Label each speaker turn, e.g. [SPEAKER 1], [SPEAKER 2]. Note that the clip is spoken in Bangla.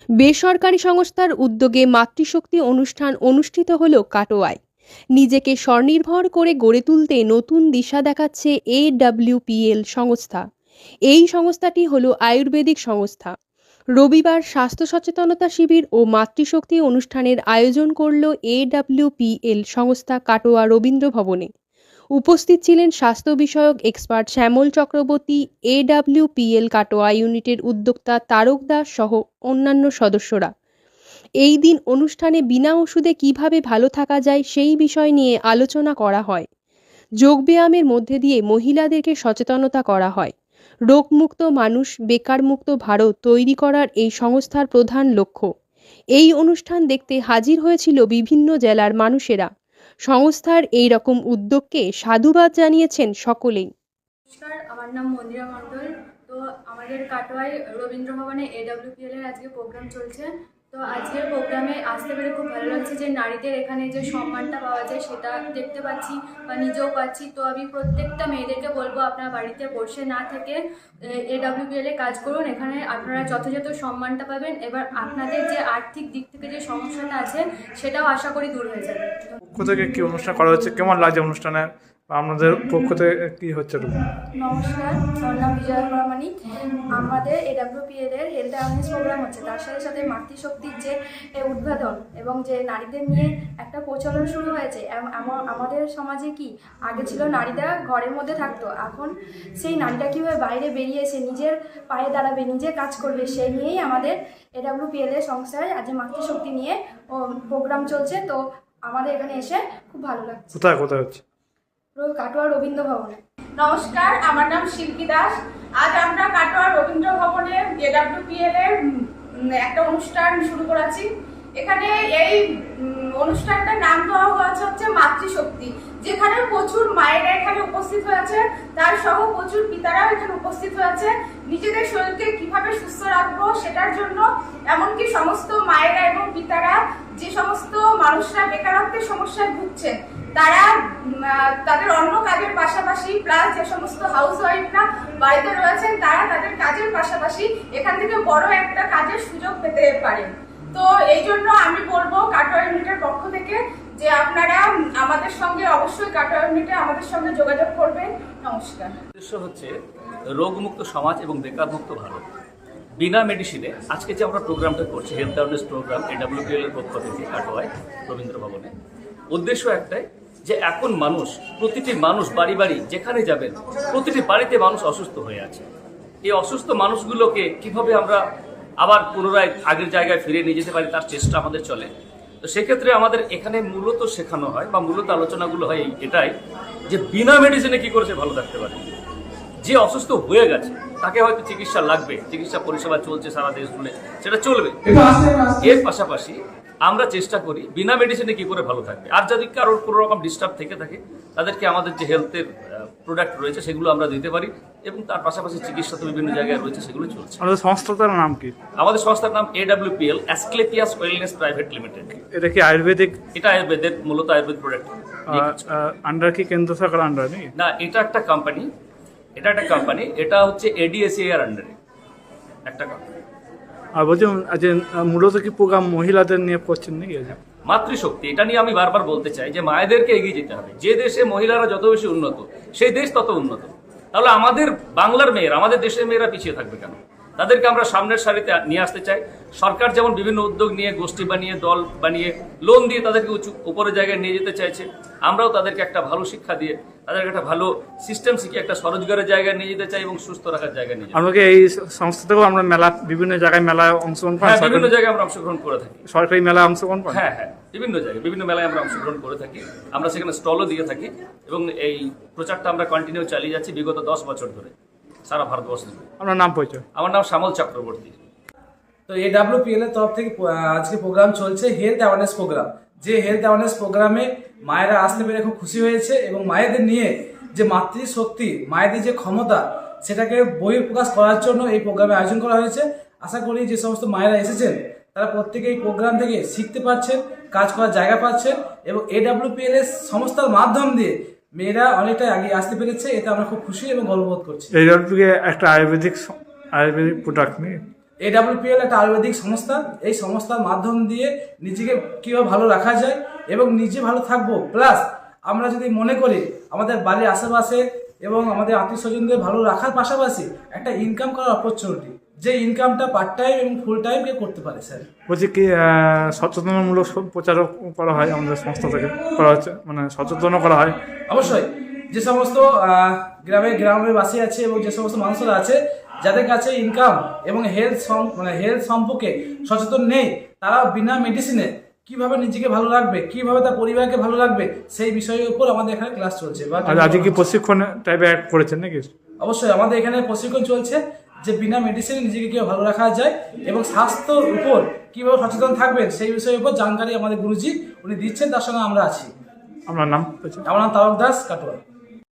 [SPEAKER 1] বেসরকারি সংস্থার উদ্যোগে মাতৃশক্তি অনুষ্ঠান অনুষ্ঠিত হল কাটোয়ায়। নিজেকে স্বনির্ভর করে গড়ে তুলতে নতুন দিশা দেখাচ্ছে AWPL সংস্থা। এই সংস্থাটি হলো আয়ুর্বেদিক সংস্থা। রবিবার স্বাস্থ্য সচেতনতা শিবির ও মাতৃশক্তি অনুষ্ঠানের আয়োজন করল AWPL সংস্থা কাটোয়া রবীন্দ্র ভবনে। উপস্থিত ছিলেন স্বাস্থ্য বিষয়ক এক্সপার্ট শ্যামল চক্রবর্তী, AWPL কাটোয়া ইউনিটের উদ্যোক্তা তারক দাস সহ অন্যান্য সদস্যরা। এই দিন অনুষ্ঠানে বিনা ওষুধে কিভাবে ভালো থাকা যায় সেই বিষয় নিয়ে আলোচনা করা হয়। যোগব্যায়ামের মধ্যে দিয়ে মহিলাদেরকে সচেতনতা করা হয়। রোগমুক্ত মানুষ, বেকারমুক্ত ভারত তৈরি করার এই সংস্থার প্রধান লক্ষ্য। এই অনুষ্ঠান দেখতে হাজির হয়েছিল বিভিন্ন জেলার মানুষেরা। সংস্থার এই রকম উদ্যোগকে সাধুবাদ জানিয়েছেন সকলেই।
[SPEAKER 2] নমস্কার, আমার নাম মন্দিরা মণ্ডল। তো আমাদের কাটোয়ায় রবীন্দ্র ভবনে AWPL এর আজকে প্রোগ্রাম চলছে। তো আজকের প্রোগ্রামে আসতে পেরে খুব ভালো লাগছে যে নারীদের এখানে যে সম্মানটা পাওয়া যায় সেটা দেখতে পাচ্ছি বা নিজেও পাচ্ছি। তো আমি প্রত্যেকটা মেয়েদেরকে বলবো, আপনারা বাড়িতে বসে না থেকে AWPL এ কাজ করুন। এখানে আপনারা যথাযথ সম্মানটা পাবেন। এবার আপনাদের যে আর্থিক দিক থেকে যে সমস্যাটা আছে সেটাও আশা করি দূর হয়ে যাবে।
[SPEAKER 3] পক্ষ থেকে কি অনুষ্ঠান করা হচ্ছে, কেমন লাগছে অনুষ্ঠানে, আপনাদের পক্ষ থেকে কি হচ্ছে?
[SPEAKER 2] নমস্কার, আমার নাম বিজয়া প্রামাণিক। আমাদের AWPL এর হেলথ অ্যাওয়ারনেস প্রোগ্রাম হচ্ছে, তার সাথে সাথে মাতৃশক্তির যে উদ্বোধন এবং যে নারীদের নিয়ে একটা প্রচলন শুরু হয়েছে। আমাদের সমাজে কি আগে ছিল নারীরা ঘরের মধ্যে থাকতো, এখন সেই নারীরা কীভাবে বাইরে বেরিয়ে এসে নিজের পায়ে দাঁড়াবে, নিজে কাজ করবে, সেই নিয়েই আমাদের AWPL এর সংস্থায় আজ মাতৃশক্তি নিয়ে প্রোগ্রাম চলছে। তো আমাদের এখানে এসে খুব ভালো লাগছে।
[SPEAKER 3] কোথায় কোথায় হচ্ছে?
[SPEAKER 2] কাটোয়া রবীন্দ্র ভবনে।
[SPEAKER 4] নমস্কার, আমার নাম শিল্পী দাস। আজ আমরা কাটোয়া রবীন্দ্র ভবনে AWPL এর একটা অনুষ্ঠান শুরু করেছি। এখানে এই অনুষ্ঠানটার নাম দেওয়া হচ্ছে মাতৃশক্তি, যেখানে প্রচুর মায়েরা এখানে উপস্থিত হয়েছে, তার সহ প্রচুর পিতারাও এখানে উপস্থিত হয়েছে। নিজেদের শরীরকে কিভাবে সুস্থ রাখবো সেটার জন্য, এমনকি সমস্ত মায়েরা এবং পিতারা, যে সমস্ত মানুষরা বেকারত্বের সমস্যায় ভুগছেন, তারা তাদের অন্য কাজের পাশাপাশি, প্লাস যে সমস্ত হাউস ওয়াইফরা বাড়িতে রয়েছেন, তারা তাদের কাজের পাশাপাশি এখান থেকে বড় একটা কাজের সুযোগ পেতে পারেন। তো এই জন্য আমি বলবো কাটোয়া ইউনিটের পক্ষ থেকে যে আপনারা আমাদের সঙ্গে অবশ্যই কাটোয়া ইউনিটে আমাদের সঙ্গে যোগাযোগ করবেন। নমস্কার।
[SPEAKER 5] উদ্দেশ্য হচ্ছে রোগমুক্ত সমাজ এবং বেকারমুক্ত ভারত। বিনা মেডিসিনে আজকে যে আমরা প্রোগ্রামটা করছি, হেলথ অ্যাওয়ারনেস প্রোগ্রাম AWPL এর পক্ষ থেকে কাটোয়ায় রবীন্দ্র ভবনে, উদ্দেশ্য একটাই যে এখন প্রতিটি মানুষ বাড়ি বাড়ি যেখানে যাবেন, প্রতিটি বাড়িতে মানুষ অসুস্থ হয়ে আছে। এই অসুস্থ মানুষগুলোকে কিভাবে আমরা আবার পুনরায় আগের জায়গায় ফিরে নিয়ে যেতে পারি, তার চেষ্টা আমাদের চলে। তো সেক্ষেত্রে আমাদের এখানে মূলত শেখানো হয় বা মূলত আলোচনাগুলো হয় এটাই যে বিনা মেডিসিনে কি করে সে ভালো থাকতে পারে। যে অসুস্থ হয়ে গেছে তাকে হয়তো চিকিৎসা লাগবে, চিকিৎসা পরিষেবা চলছে সারা দেশ জুড়ে, সেটা চলবে। এর পাশাপাশি আমরা চেষ্টা করি বিনা মেডিসিনে কি করে ভালো থাকবে। আর যদি কারোর কোনো রকম ডিস্টার্ব থেকে থাকে, তাদেরকে আমাদের যে হেলথের প্রোডাক্ট রয়েছে সেগুলো আমরা দিতে পারি, এবং তার পাশাপাশি চিকিৎসা তো বিভিন্ন জায়গায় রয়েছে, সেগুলো চলছে।
[SPEAKER 3] আমাদের সংস্থাটার নাম কি?
[SPEAKER 5] আমাদের সংস্থার নাম AWPL, Asclepius wellness private limited.
[SPEAKER 3] এটা কি আয়ুর্বেদিক?
[SPEAKER 5] এটা আয়ুর্বেদের, মূলত আয়ুর্বেদ প্রোডাক্ট।
[SPEAKER 3] আন্ডার কি কেন্দ্র সরকার আন্ডার নেই?
[SPEAKER 5] না, এটা একটা কোম্পানি। এটা হচ্ছে ADSA এর আন্ডারে একটা কোম্পানি।
[SPEAKER 3] আর বলছি যে মূলত কি প্রোগ্রাম মহিলাদের নিয়ে করছেন নাকি?
[SPEAKER 5] মাতৃশক্তি, এটা নিয়ে আমি বারবার বলতে চাই যে মায়েদেরকে এগিয়ে যেতে হবে। যে দেশে মহিলারা যত বেশি উন্নত, সেই দেশ তত উন্নত। তাহলে আমাদের বাংলার মেয়েরা, আমাদের দেশের মেয়েরা পিছিয়ে থাকবে কেন? তাদেরকে আমরা সামনের সারিতে নিয়ে আসতে চাই। সরকার যেমন বিভিন্ন উদ্যোগ নিয়ে, গোষ্ঠী বানিয়ে, দল বানিয়ে, লোন দিয়ে তাদেরকে উপরের জায়গায় নিয়ে যেতে চাইছে, আমরাও তাদেরকে একটা ভালো শিক্ষা দিয়ে, তাদেরকে একটা ভালো সিস্টেম শিখিয়ে একটা স্বরোজগারের জায়গায় নিয়ে যেতে চাই এবং সুস্থ রাখার জায়গায় নিয়ে যেতে চাই।
[SPEAKER 3] আমাকে এই সংস্থা থেকেও আমরা বিভিন্ন জায়গায় মেলায় অংশগ্রহণ করি।
[SPEAKER 5] বিভিন্ন জায়গায় আমরা অংশগ্রহণ করে থাকি।
[SPEAKER 3] সরকারি মেলায় অংশগ্রহণ করি।
[SPEAKER 5] হ্যাঁ, বিভিন্ন জায়গায়, বিভিন্ন মেলায় আমরা অংশগ্রহণ করে থাকি। আমরা সেখানে স্টলও দিয়ে থাকি, এবং এই প্রচারটা আমরা কন্টিনিউ চালিয়ে যাচ্ছি বিগত 10 বছর ধরে সারা ভারতবর্ষ জুড়ে।
[SPEAKER 3] আপনার নাম পরিচয়?
[SPEAKER 5] আমার নাম শ্যামল চক্রবর্তী।
[SPEAKER 6] তো AWPL এর তরফ থেকে আজকে প্রোগ্রাম চলছে হেলথ অ্যাওয়ারনেস প্রোগ্রাম। যে হেলথ অ্যাওয়ারনেস প্রোগ্রামে মায়েরা আসতে পেরে খুব খুশি হয়েছে, এবং মায়েদের নিয়ে যে মাতৃশক্তি, মায়েদের যে ক্ষমতা, সেটাকে বহিঃপ্রকাশ করার জন্য এই প্রোগ্রামে আয়োজন করা হয়েছে। আশা করি যে সমস্ত মায়েরা এসেছেন তারা প্রত্যেকে এই প্রোগ্রাম থেকে শিখতে পারছেন, কাজ করার জায়গা পাচ্ছেন, এবং AWPL এর সংস্থার মাধ্যম দিয়ে মেয়েরা অনেকটা এগিয়ে আসতে পেরেছে। এতে আমরা খুব খুশি এবং গর্ববোধ করছি।
[SPEAKER 3] এই একটা আয়ুর্বেদিক প্রোডাক্ট নিয়ে
[SPEAKER 6] AWPL একটা আয়ুর্বেদিক সংস্থা। এই সংস্থার মাধ্যম দিয়ে নিজেকে কীভাবে ভালো রাখা যায় এবং নিজে ভালো থাকবো, প্লাস আমরা যদি মনে করি আমাদের বাড়ির আশেপাশে এবং আমাদের আত্মীয় স্বজনদের ভালো রাখার পাশাপাশি একটা ইনকাম করার অপরচুনিটি, যে ইনকামটা পার্ট টাইম এবং ফুল টাইম কে করতে পারে স্যার।
[SPEAKER 3] বলছি কি সচেতনমূলক প্রচারও করা হয় আমাদের সংস্থা থেকে, করা হচ্ছে, মানে সচেতনও করা হয়?
[SPEAKER 6] অবশ্যই, যে সমস্ত গ্রামের বাসী আছে এবং যে সমস্ত মানুষরা আছে যাদের কাছে ইনকাম এবং হেলথ সম্পর্কে সচেতন নেই, তারা বিনা মেডিসিনে কিভাবে নিজেকে ভালো রাখবে, কিভাবে তার পরিবারকে ভালো রাখবে, সেই বিষয়ের উপর আমাদের এখানে ক্লাস চলছে।
[SPEAKER 3] আজকে কি প্রশিক্ষণ টাইপে অ্যাড করেছেন নাকি?
[SPEAKER 6] অবশ্যই আমাদের এখানে প্রশিক্ষণ চলছে যে বিনা মেডিসিনে নিজেকে কিভাবে ভালো রাখা যায় এবং স্বাস্থ্যর উপর কিভাবে সচেতন থাকবেন সেই বিষয়ের উপর জানকারি আমাদের গুরুজি উনি দিচ্ছেন, তার সঙ্গে আমরা আছি।
[SPEAKER 3] আপনার নাম?
[SPEAKER 6] আমার নাম তারক দাস, কাটোয়া।